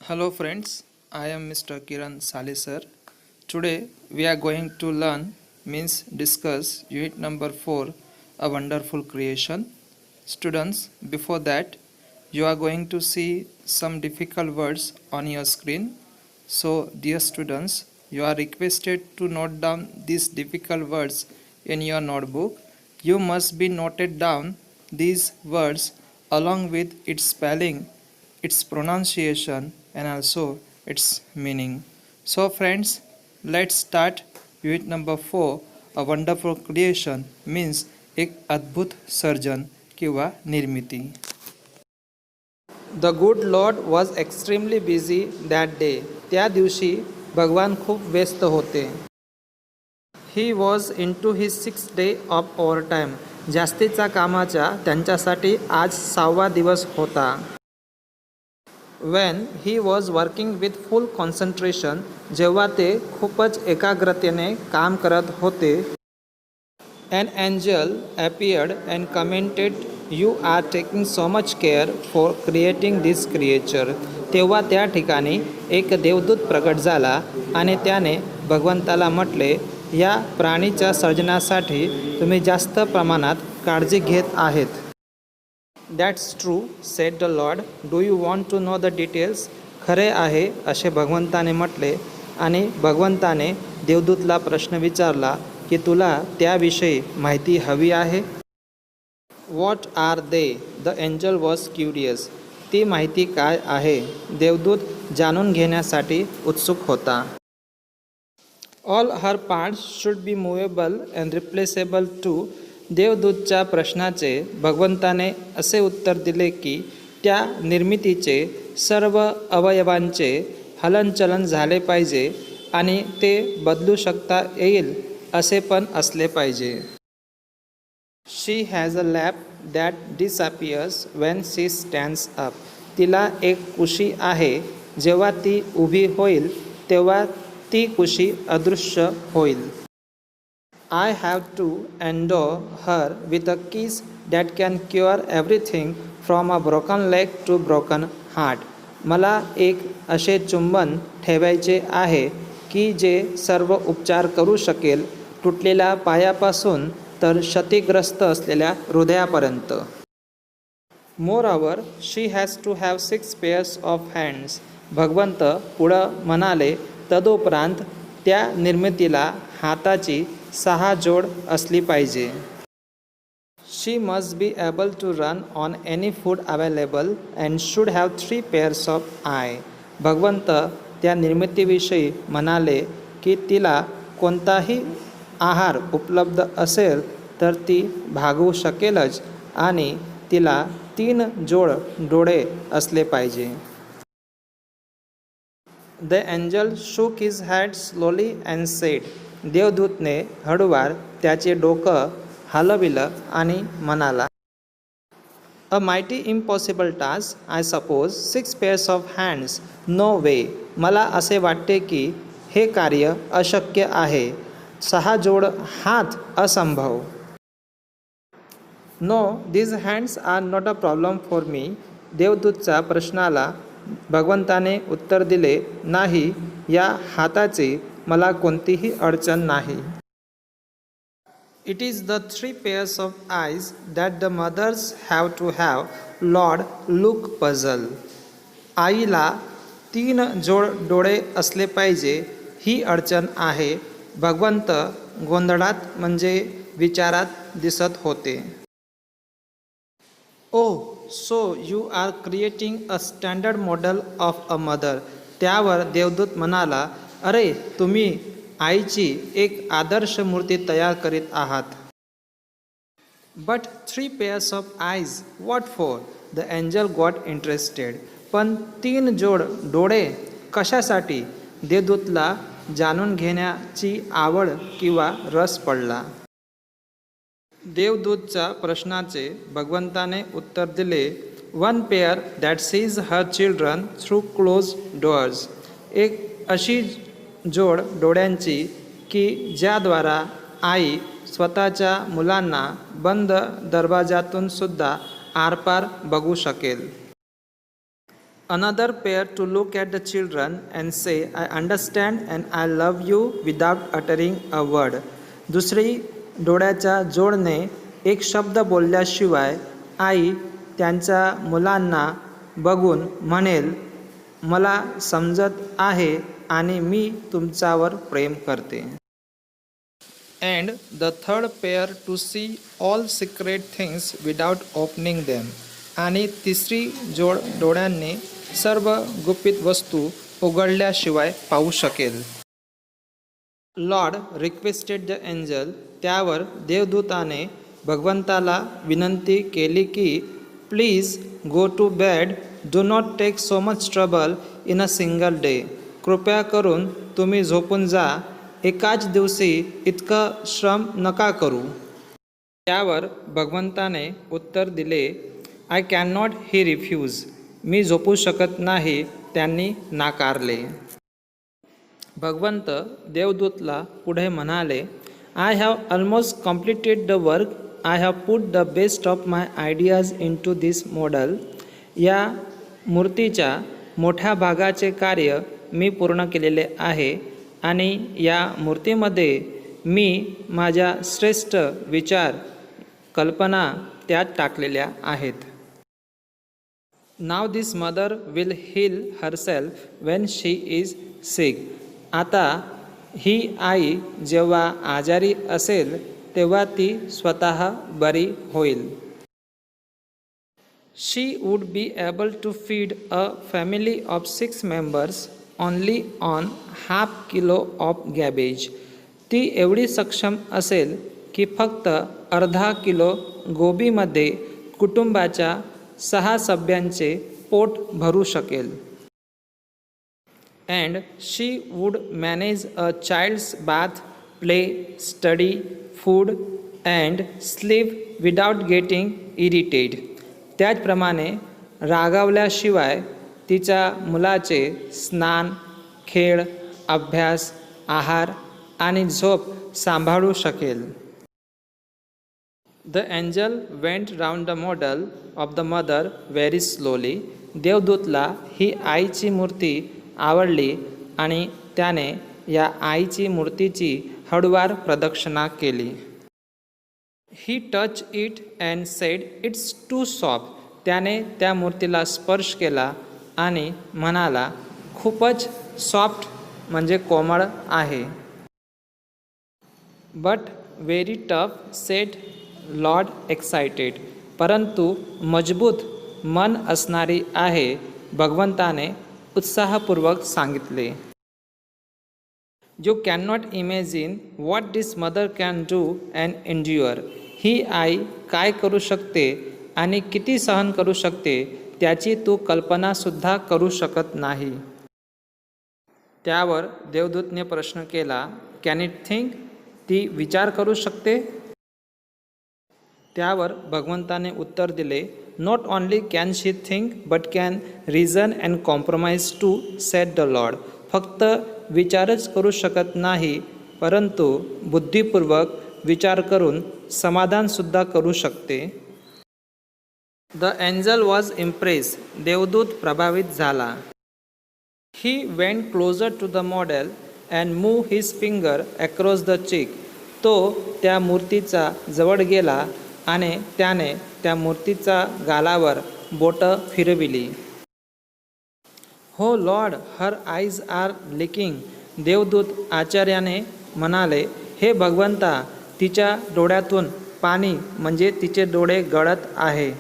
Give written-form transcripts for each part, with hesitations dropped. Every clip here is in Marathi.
Hello friends, I am Mr. Kiran Salisar. Today we are going to learn means discuss unit number 4, a wonderful creation. Students, before that you are going to see some difficult words on your screen. So dear students, you are requested to note down these difficult words in your notebook. You must be noted down these words along with its spelling, its pronunciation, and also its meaning. So friends, let's start unit number 4. A wonderful creation means एक अद्भुत सर्जन किंवा निर्मिती. The good Lord was extremely busy that day. त्या दिवशी भगवान खूप व्यस्त होते. He was into his 6th day of overtime. जास्तीचा कामाचा त्यांच्यासाठी आज 6वा दिवस होता. When he was working with full concentration, जेव्हा ते खूपच एकाग्रतेने काम करत होते, an angel appeared and commented, "You are taking so much care for creating this creature." तेव्हा त्या ठिकाणी एक देवदूत प्रकट झाला आणि त्याने भगवंताला म्हटले, या प्राणीच्या सर्जनासाठी तुम्ही जास्त प्रमाणात काळजी घेत आहेत. That's true, said the Lord. Do you want to know the details? खरे आहे असे भगवंताने म्हटले आणि भगवंताने देवदूतला प्रश्न विचारला की तुला त्याविषयी माहिती हवी आहे. What are they? The angel was curious. ती माहिती काय आहे? देवदूत जाणून घेण्यासाठी उत्सुक होता. All her parts should be movable and replaceable too. देवदूतच्या प्रश्नाचे भगवंताने असे उत्तर दिले की त्या निर्मितीचे सर्व अवयवांचे हलनचलन झाले पाहिजे आणि ते बदलू शकता येईल असे पण असले पाहिजे. She has a lap that disappears when she stands up. तिला एक कुशी आहे, जेव्हा ती उभी होईल तेव्हा ती कुशी अदृश्य होईल. I have to endow her with a kiss that can cure everything from a broken leg to broken heart. मला एक असे चुंबन ठेवायचे आहे की जे सर्व उपचार करू शकेल, तुटलेल्या पायापासून तर क्षतिग्रस्त असलेल्या हृदयापर्यंत. Moreover, she has to have 6 pairs of hands. भगवंत पुढं म्हणाले, तदुपरांत त्या निर्मितीला हाताची 6 जोड असली पाहिजे. She must be able to run on any food available and should have 3 pairs of eyes. भगवंत त्या निर्मितीविषयी म्हणाले की तिला कोणताही आहार उपलब्ध असेल तर ती भागवू शकेलच आणि तिला 3 जोड डोळे असले पाहिजे. The angel shook his head slowly and said, देवदूतने हळूवार त्याचे डोकं हलविलं आणि म्हणाला, A mighty impossible task, I suppose. 6 pairs of hands. No way. मला असे वाटते की हे कार्य अशक्य आहे. 6 जोड हात असंभव. No, these hands are not a problem for me. देवदूतच्या प्रश्नाला भगवंताने उत्तर दिले, नाही, या हाताची मला कोणतीही अडचण नाही. It is the 3 pairs of eyes that the mothers have to have. Lord, look puzzled. आईला 3 जोड डोळे असले पाहिजे ही अडचण आहे. भगवंत गोंधळात म्हणजे विचारात दिसत होते. Oh, so you are creating a standard model of a mother. त्यावर देवदूत म्हणाला, अरे तुम्ही आईची एक आदर्श मूर्ती तयार करीत आहात. But 3 pairs of eyes, what for? The angel got interested. पण 3 जोड डोळे कशासाठी? देवदूतला जाणून घेण्याची आवड किंवा रस पडला. देवदूतच्या प्रश्नाचे भगवंताने उत्तर दिले, 1 pair that sees her children through closed doors. एक अशी जोड डोळ्यांची की ज्याद्वारा आई स्वतःच्या मुलांना बंद दरवाजातून सुद्धा आरपार बघू शकेल. Another pair to look at the children and say, I understand and I love you without uttering a word. दुसरी डोळ्याच्या जोडणे एक शब्द बोलल्याशिवाय आई त्यांच्या मुलांना बघून म्हणेल, मला समजत आहे आणि मी तुमच्यावर प्रेम करते. And the third pair to see all secret things without opening them. आणि तिसरी जोड डोळ्यांनी सर्व गुपित वस्तू उघडल्याशिवाय पाहू शकेल. Lord requested the angel. त्यावर देवदूताने भगवंताला विनंती केली की please go to bed, do not take so much trouble in a single day. कृपया करून तुम्ही झोपून जा, एकाच दिवशी इतकं श्रम नका करू. त्यावर भगवंताने उत्तर दिले, I can not he refuse. मी झोपू शकत नाही, त्यांनी नाकारले. भगवंत देवदूतला पुढे म्हणाले, I have almost completed the work. I have put the best of my ideas into this model. या मूर्तीच्या मोठ्या भागाचे कार्य मी पूर्ण केलेले आहे आणि या मूर्तीमध्ये मी माझ्या श्रेष्ठ विचार कल्पना त्यात टाकलेल्या आहेत. Now this mother will heal herself when she is sick. आता ही आई जेव्हा आजारी असेल तेव्हा ती स्वतः बरी होईल. She would be able to feed a family of 6 members only on half kilo of garbage. ती एवढी सक्षम असेल की फक्त अर्धा किलो गोबीमध्ये कुटुंबाच्या 6 सभ्यांचे पोट भरू शकेल. And she would manage a child's bath, play, study, food and sleep without getting irritated. त्याचप्रमाणे रागावल्याशिवाय तिच्या मुलाचे स्नान, खेळ, अभ्यास, आहार आणि झोप सांभाळू शकेल. The angel went round the model of the mother very slowly. देवदूतला ही आईची मूर्ती आवडली आणि त्याने या आईची मूर्तीची हळूवार प्रदक्षिणा केली. He touch it and said it's too soft. त्याने त्या मूर्तीला स्पर्श केला आणि म्हणाला, खूपच सॉफ्ट म्हणजे कोमळ आहे. But very tough, said lord excited. परंतु मजबूत मन असणारी आहे, भगवंताने उत्साहपूर्वक सांगितले. You can not imagine what this mother can do and endure. ही आई काय करू शकते आणि किती सहन करू शकते त्याची तू कल्पनासुद्धा करू शकत नाही. त्यावर देवदूतने प्रश्न केला, कॅन इट थिंक. ती विचार करू शकते. त्यावर भगवंताने उत्तर दिले, not only can she think but can reason and compromise too, said the lord. फक्त विचारच करू शकत नाही, परंतु बुद्धिपूर्वक विचार करून समाधानसुद्धा करू शकते. The angel was impress. देवदूत प्रभावित झाला. He went closer to the model and move his finger across the cheek. तो त्या मूर्तीचा जवळ गेला आणि त्याने त्या मूर्तीचा गालावर बोटं फिरविली. Oh lord, her eyes are leaking. देवदूत आचार्याने म्हणाले, हे भगवंता, तिच्या डोळ्यातून पाणी म्हणजे तिचे डोळे गळत आहे.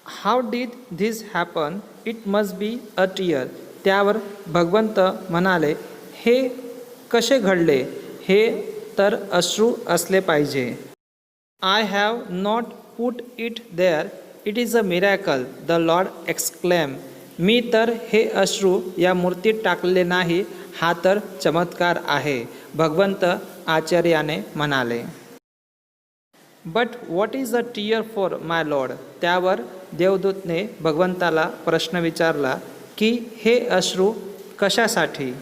How did this happen. It must be a tear. त्यावर भगवंत म्हणाले, हे कसे घडले. हे तर अश्रू असले पाहिजे. I have not put it there. It is a miracle. The lord exclaim. मी तर हे अश्रू या मूर्तीत टाकलेले नाही, हा तर चमत्कार आहे, भगवंत आचार्याने म्हणाले. But what is a tear for my lord. त्यावर देवदूतने भगवंताला प्रश्न विचारला की हे अश्रू कशासाठी.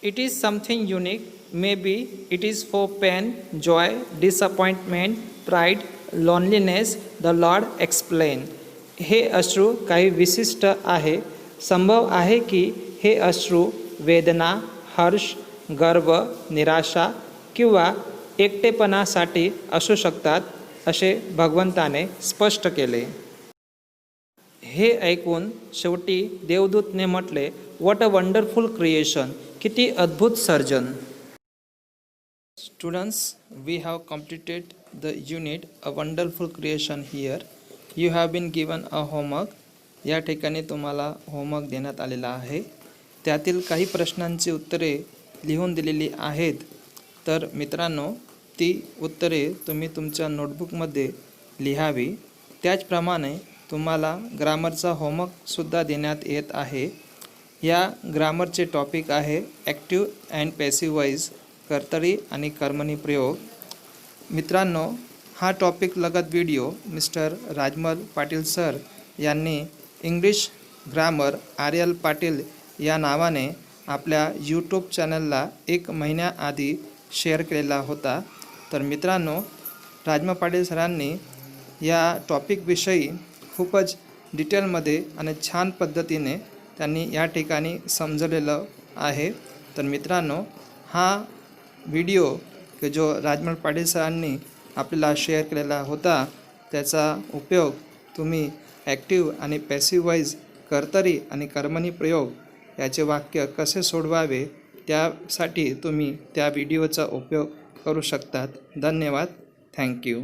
It is something unique. Maybe it is for pain, joy, disappointment, pride, loneliness. The lord explain. हे अश्रू काही विशिष्ट आहे. संभव आहे की हे अश्रू वेदना, हर्ष, गर्व, निराशा किंवा एकटेपणासाठी असू शकतात, असे भगवंताने स्पष्ट केले. हे ऐकून शेवटी देवदूतने म्हटले, व्हॉट अ वंडरफुल क्रिएशन, किती अद्भुत surgeon. Students, we have completed the unit A Wonderful Creation here. You have been given a homework. या ठिकाणी तुम्हाला होमवर्क देण्यात आलेला आहे. त्यातील काही प्रश्नांची उत्तरे लिहून दिलेली आहेत. तर मित्रांनो, ती उत्तरे तुम्ही तुमच्या नोटबुकमध्ये लिहावी. त्याचप्रमाणे तुम्हाला ग्रामरचा होमवर्कसुद्धा देण्यात येत आहे. या ग्रामरचे टॉपिक आहे ॲक्टिव्ह अँड पॅसिव्ह वॉइस, कर्तरी आणि कर्मणी प्रयोग. मित्रांनो, हा टॉपिक लगत video mister Rajmal Patil sir यांनी इंग्लिश ग्रामर RL पाटील या नावाने आपल्या यूट्यूब चॅनलला 1 महिन्याआधी शेअर केलेला होता. तर मित्रांनो, राजमल पाटील सरांनी या टॉपिकविषयी खूपच डिटेलमध्ये आणि छान पद्धतीने त्यांनी या ठिकाणी समजवलेलं आहे. तर मित्रांनो, हा व्हिडिओ की जो राजमल पाटील सरांनी आपल्याला शेअर केलेला होता, त्याचा उपयोग तुम्ही ॲक्टिव्ह आणि पॅसिव्ह वॉइस, कर्तरी आणि कर्मणी प्रयोग याचे वाक्य कसे सोडवावे त्यासाठी तुम्ही त्या व्हिडिओचा उपयोग करू शकतात. धन्यवाद. थँक्यू.